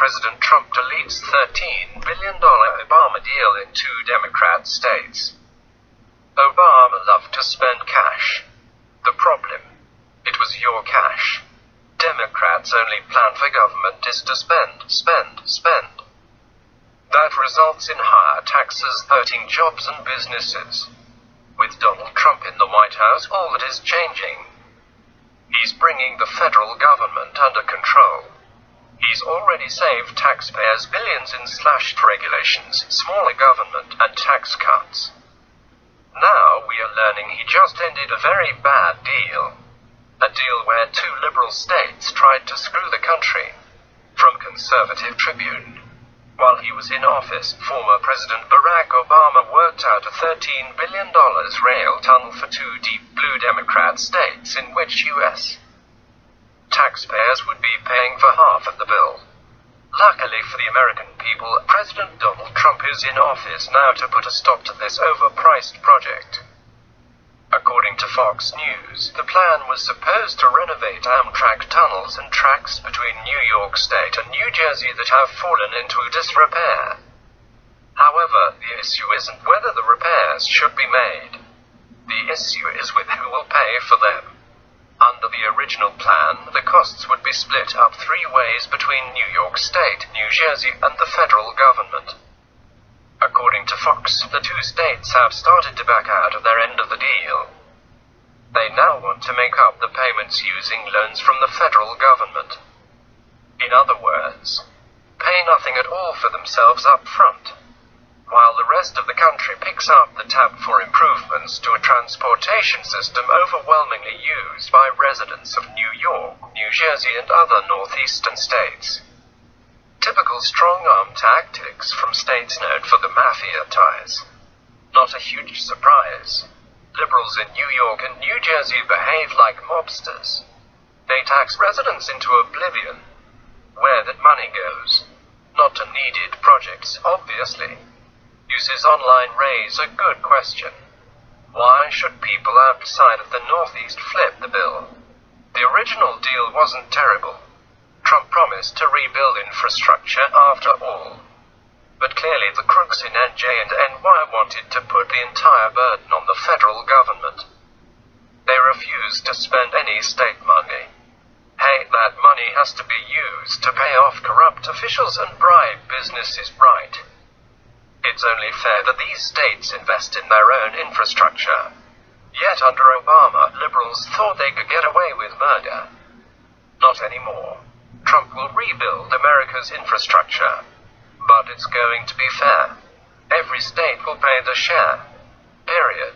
President Trump deletes $13 billion Obama deal in 2 Democrat states. Obama loved to spend cash. The problem? It was your cash. Democrats' only plan for government is to spend. That results in higher taxes hurting jobs and businesses. With Donald Trump in the White House, all that is changing. He's bringing the federal government under control. He's already saved taxpayers billions in slashed regulations, smaller government, and tax cuts. Now we are learning he just ended a very bad deal. A deal where 2 liberal states tried to screw the country. From Conservative Tribune. While he was in office, former President Barack Obama worked out a $13 billion rail tunnel for 2 deep blue Democrat states in which U.S. taxpayers would be paying for half of the bill. Luckily for the American people, President Donald Trump is in office now to put a stop to this overpriced project. According to Fox News, the plan was supposed to renovate Amtrak tunnels and tracks between New York State and New Jersey that have fallen into disrepair. However, the issue isn't whether the repairs should be made. The issue is with who will pay for them. Under the original plan, the costs would be split up 3 ways between New York State, New Jersey, and the federal government. According to Fox, the 2 states have started to back out of their end of the deal. They now want to make up the payments using loans from the federal government. In other words, pay nothing at all for themselves up front, while the rest of the country picks up the tab for improvements to a transportation system overwhelmingly used by residents of New York, New Jersey, and other northeastern states. Typical strong-arm tactics from states known for the mafia ties. Not a huge surprise. Liberals in New York and New Jersey behave like mobsters. They tax residents into oblivion. Where that money goes? Not to needed projects, obviously. Uses online raise a good question. Why should people outside of the Northeast flip the bill? The original deal wasn't terrible. Trump promised to rebuild infrastructure after all. But clearly the crooks in NJ and NY wanted to put the entire burden on the federal government. They refused to spend any state money. Hey, that money has to be used to pay off corrupt officials and bribe businesses, right? It's only fair that these states invest in their own infrastructure. Yet under Obama, liberals thought they could get away with murder. Not anymore. Trump will rebuild America's infrastructure. But it's going to be fair. Every state will pay their share. Period.